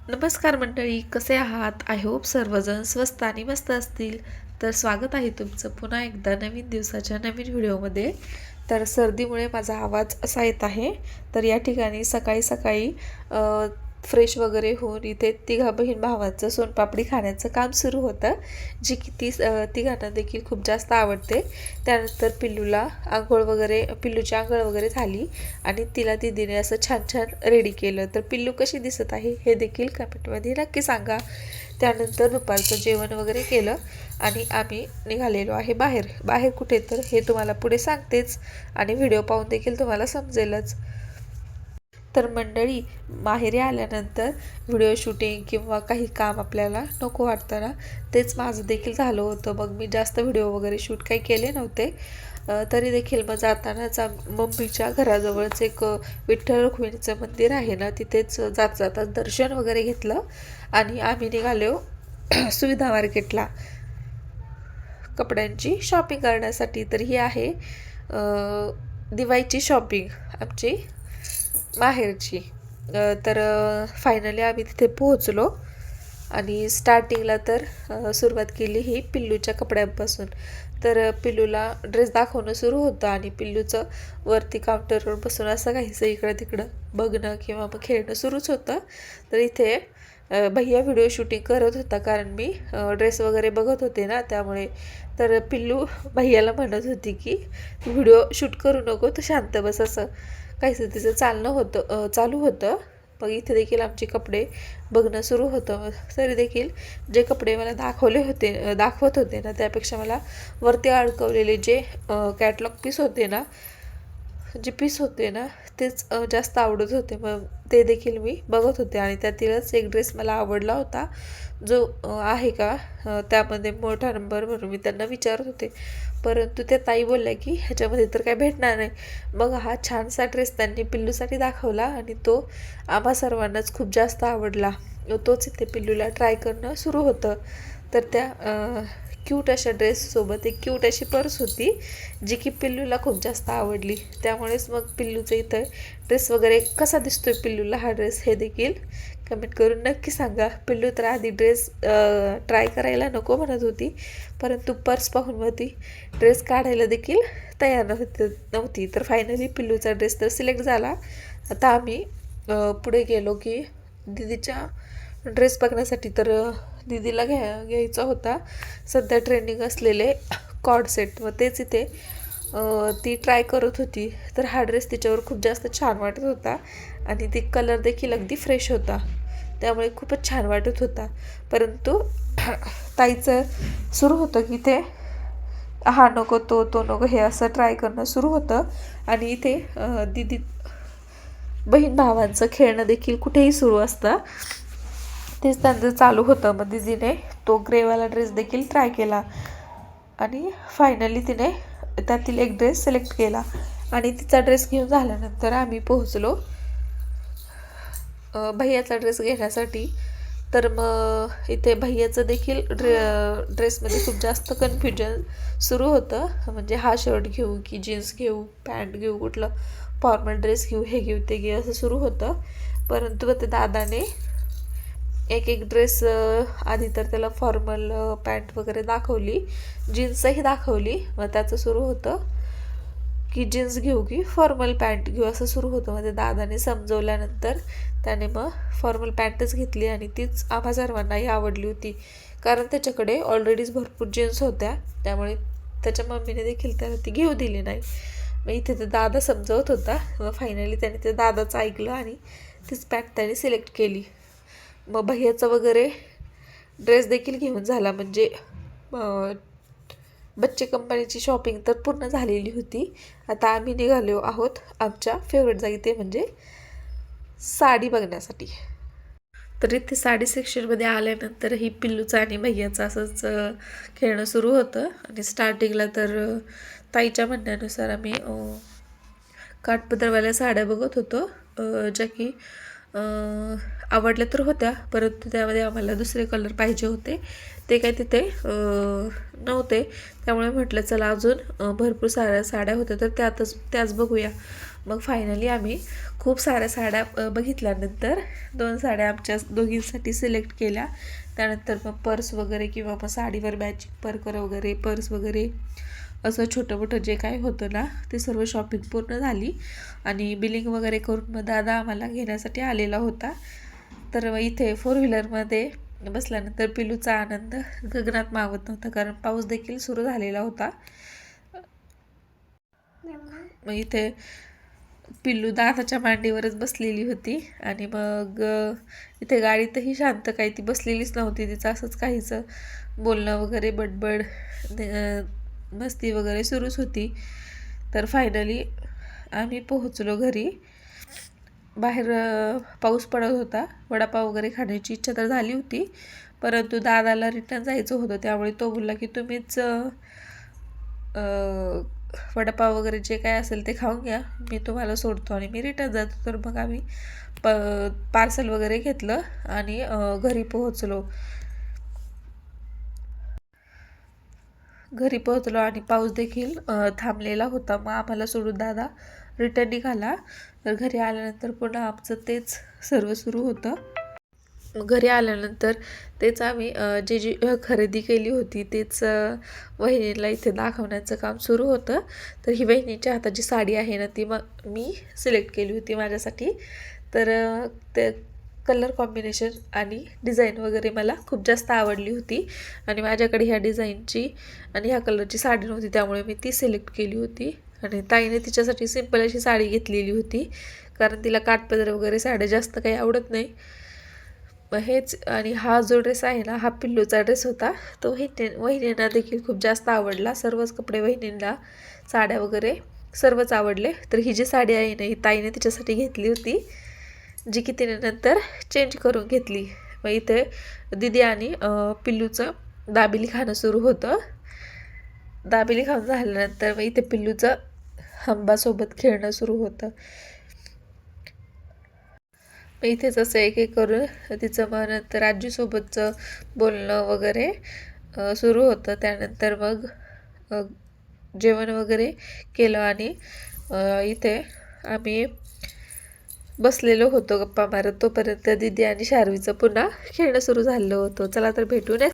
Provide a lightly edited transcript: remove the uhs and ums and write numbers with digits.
नमस्कार मंडळी, कसे आहात? आय होप सर्वजण स्वस्त आणि मस्त असतील. तर स्वागत आहे तुमचं पुन्हा एकदा नवीन दिवसाच्या नवीन व्हिडिओमध्ये. तर सर्दीमुळे माझा आवाज असा येत आहे. तर या ठिकाणी सकाळी सकाळी फ्रेश वगैरे होऊन इथे तिघा बहीण भावांचं सोनपापडी खाण्याचं काम सुरू होतं, जी की तिघांना देखील खूप जास्त आवडते. त्यानंतर पिल्लूला पिल्लूची आंघोळ वगैरे झाली आणि तिला दीदीने असं छान छान रेडी केलं. तर पिल्लू कशी दिसत आहे हे देखील कमेंटमध्ये नक्की सांगा. त्यानंतर दुपारचं जेवण वगैरे केलं आणि आम्ही निघालेलो आहे बाहेर कुठे तर हे तुम्हाला पुढे सांगतेच आणि व्हिडिओ पाहून देखील तुम्हाला समजेलच. तर मंडळी, माहेरी आल्यानंतर व्हिडिओ शूटिंग किंवा काही काम आपल्याला नको वाटतं ना, तेच माझं देखील झालं होतं. मग मी जास्त व्हिडिओ वगैरे शूट काही केले नव्हते. तरी देखील मग जातानाच मम्मीच्या घराजवळच एक विठ्ठल रुक्मिणीचं मंदिर आहे ना, तिथेच जाता दर्शन वगैरे घेतलं आणि आम्ही निघालो सुविधा मार्केटला कपड्यांची शॉपिंग करण्यासाठी. तर ही आहे दिवाळीची शॉपिंग आमची माहेरची. तर फायनली आम्ही तिथे पोहोचलो आणि स्टार्टिंगला तर सुरुवात केली ही पिल्लूच्या कपड्यांपासून. तर पिल्लूला ड्रेस दाखवणं सुरू होतं आणि पिल्लूचं वरती काउंटरवर बसून असं काहीसं इकडं तिकडं बघणं किंवा मग खेळणं सुरूच होतं. तर इथे भैया व्हिडिओ शूटिंग करत होता, कारण मी ड्रेस वगैरे बघत होते ना, त्यामुळे. तर पिल्लू भैयाला म्हणत होती की व्हिडिओ शूट करू नको, तर शांत बस, असं काहीसं तिचं चालू होतं. मग इथे देखील आमचे कपडे बघणं सुरू होतं. तरी देखील जे कपडे मला दाखवत होते ना, त्यापेक्षा मला वरती अडकवलेले जे पीस होते ना, तेच जास्त आवडत होते. मग ते देखील मी बघत होते आणि त्यातीलच एक ड्रेस मला आवडला होता, जो आहे का त्यामध्ये मोठा नंबर, म्हणून मी त्यांना विचारत होते. परंतु त्या ताई बोलल्या की ह्याच्यामध्ये तर काय भेटणार नाही. मग हा छानसा ड्रेस त्यांनी पिल्लूसाठी दाखवला आणि तो आम्हा सर्वांनाच खूप जास्त आवडला. तोच इथे पिल्लूला ट्राय करणं सुरू होतं. तर त्या क्यूट अशा ड्रेससोबत एक क्यूट अशी पर्स होती, जी की पिल्लूला खूप जास्त आवडली. त्यामुळेच मग पिल्लूचं इथं ड्रेस वगैरे कसा दिसतोय पिल्लूला हा ड्रेस, हे देखील कमेंट करून नक्की सांगा. पिल्लू तर आधी ड्रेस ट्राय करायला नको म्हणत होती, परंतु पर्स पाहून मग ती ड्रेस काढायला देखील तयार नव्हती. तर फायनली पिल्लूचा ड्रेस तर सिलेक्ट झाला. आता आम्ही पुढे गेलो की दीदीच्या ड्रेस बघण्यासाठी. तर दीदीला घ्यायचा होता सध्या ट्रेंडिंग असलेले कॉर्ड सेट, व तेच इथे ती ट्राय करत होती. तर हा ड्रेस तिच्यावर खूप जास्त छान वाटत होता आणि ती कलर देखील अगदी फ्रेश होता, त्यामुळे खूपच छान वाटत होता. परंतु ताईचं सुरू होतं की ते हा नको, तो नको, हे असं ट्राय करणं सुरू होतं. आणि इथे दीदी बहीण भावांचं खेळणं देखील कुठेही सुरू असतं, तेच त्यांचं चालू होतं. मग दीदीने तो ग्रेवाला ड्रेस देखील ट्राय केला आणि फायनली तिने त्यातील एक ड्रेस सिलेक्ट केला आणि तिचा ड्रेस घेऊन झाल्यानंतर आम्ही पोहोचलो भैयाचा ड्रेस घेण्यासाठी. तर मग इथे भैयाचं देखील ड्रेसमध्ये खूप जास्त कन्फ्युजन सुरू होतं, म्हणजे हा शर्ट घेऊ की जीन्स घेऊ, पॅन्ट घेऊ, कुठलं फॉर्मल ड्रेस घेऊ, हे घेऊ ते घेऊ, असं सुरू होतं. परंतु ते दादाने एक ड्रेस आधी तर त्याला फॉर्मल पॅन्ट वगैरे दाखवली, जीन्सही दाखवली. मग त्याचं सुरू होतं की जीन्स घेऊ की फॉर्मल पॅन्ट घेऊ, असं सुरू होतं. मग ते दादाने समजवल्यानंतर त्याने मग फॉर्मल पॅन्टच घेतली आणि तीच आम्हा सर्वांनाही आवडली होती, कारण त्याच्याकडे ऑलरेडीच भरपूर जीन्स होत्या, त्यामुळे त्याच्या मम्मीने देखील त्याला ती घेऊ दिली नाही. मग इथे ते दादा समजवत होता. मग फायनली त्याने ते दादाचं ऐकलं आणि तीच पॅन्ट त्याने सिलेक्ट केली. मग भैयाचा वगैरे ड्रेस देखील घेऊन झाला, म्हणजे बच्चे कंपनीची शॉपिंग तर पूर्ण झालेली होती. आता आम्ही निघालो आहोत आमच्या फेवरेट जागी, ते म्हणजे साडी बघण्यासाठी. तर इथे साडी सेक्शनमध्ये आल्यानंतर ही पिल्लूचं आणि भैयाचं असंच खेळणं सुरू होतं. आणि स्टार्टिंगला तर ताईच्या म्हणण्यानुसार आम्ही काठपदरवाल्या साड्या बघत होतो, ज्या की आवडल्या तर होत्या, परंतु त्यामध्ये आम्हाला दुसरे कलर पाहिजे होते, ते काय तिथे नव्हते. त्यामुळे म्हटलं चला अजून भरपूर साऱ्या साड्या होत्या तर त्याच बघूया. मग फायनली आम्ही खूप साऱ्या साड्या बघितल्यानंतर 2 साड्या आमच्या दोघींसाठी सिलेक्ट केल्या. त्यानंतर मग पर्स वगैरे किंवा मग साडीवर मॅचिंग पर्कर वगैरे पर्स वगैरे असं छोटं मोठं जे काय होतं ना ते सर्व शॉपिंग पूर्ण झाली. आणि बिलिंग वगैरे करून मग दादा आम्हाला घेण्यासाठी आलेला होता. तर इथे 4 व्हीलरमध्ये बसल्यानंतर पिलूचा आनंद गगनात मावत नव्हता, कारण पाऊस देखील सुरू झालेला होता. मग इथे पिल्लू दादाच्या मांडीवरच बसलेली होती. आणि मग इथे गाडीतही शांत काही ती बसलेलीच नव्हती, तिचं असंच काहीच बोलणं वगैरे बडबड मस्ती वगैरे सुरूच होती. तर फायनली आम्ही पोहोचलो घरी. बाहेर पाऊस पडत होता. वडापाव वगैरे खाण्याची इच्छा तर झाली होती, परंतु दादाला रिटर्न जायचं होतं, त्यामुळे तो बोलला की तुम्हीच वडापाव वगैरे जे काय असेल ते खाऊन घ्या, मी तुम्हाला सोडतो आणि मी रिटर्न जातो. तर मग आम्ही पार्सल वगैरे घेतलं आणि घरी पोहोचलो आणि पाऊस देखील थांबलेला होता. मग आम्हाला सोडून दादा रिटर्न निघाला. तर घरी आल्यानंतर पुन्हा आमचं तेच सर्व सुरू होतं. घरी आल्यानंतर तेच आम्ही जी खरेदी केली होती तेच वहिनीला इथे दाखवण्याचं काम सुरू होतं. तर ही वहिनीच्या हाताची साडी आहे ना ती मग मी सिलेक्ट केली होती माझ्यासाठी. तर ते कलर कॉम्बिनेशन आणि डिझाईन वगैरे मला खूप जास्त आवडली होती. आणि माझ्याकडे ह्या डिझाईनची आणि ह्या कलरची साडी नव्हती, त्यामुळे मी ती सिलेक्ट केली होती. आणि ताईने तिच्यासाठी सिंपल अशी साडी घेतलेली होती, कारण तिला काठपदर वगैरे साड्या जास्त काही आवडत नाही. हेच. आणि हा जो ड्रेस आहे ना हा पिल्लूचा ड्रेस होता. तो वहिनींना देखील खूप जास्त आवडला. सर्वच कपडे वहिनींना साड्या वगैरे सर्वच आवडले. तर ही जी साडी आहे ना ही ताईने तिच्यासाठी घेतली होती, जी की तिने नंतर चेंज करून घेतली. मग इथे दिदी आणि पिल्लूचं दाबेली खाणं सुरू होतं. दाबेली खाऊन झाल्यानंतर मग इथे पिल्लूचं हंबासोबत खेळणं सुरू होतं. मग इथेच असं एक एक करून तिचं मग नंतर आजीसोबतचं बोलणं वगैरे सुरू होतं. त्यानंतर मग जेवण वगैरे केलं आणि इथे आम्ही बसलेलो होतो गप्पा मारत. तोपर्यंत दिदी आणि शार्वीचं पुन्हा खेळणं सुरू झालं होतं. चला तर भेटू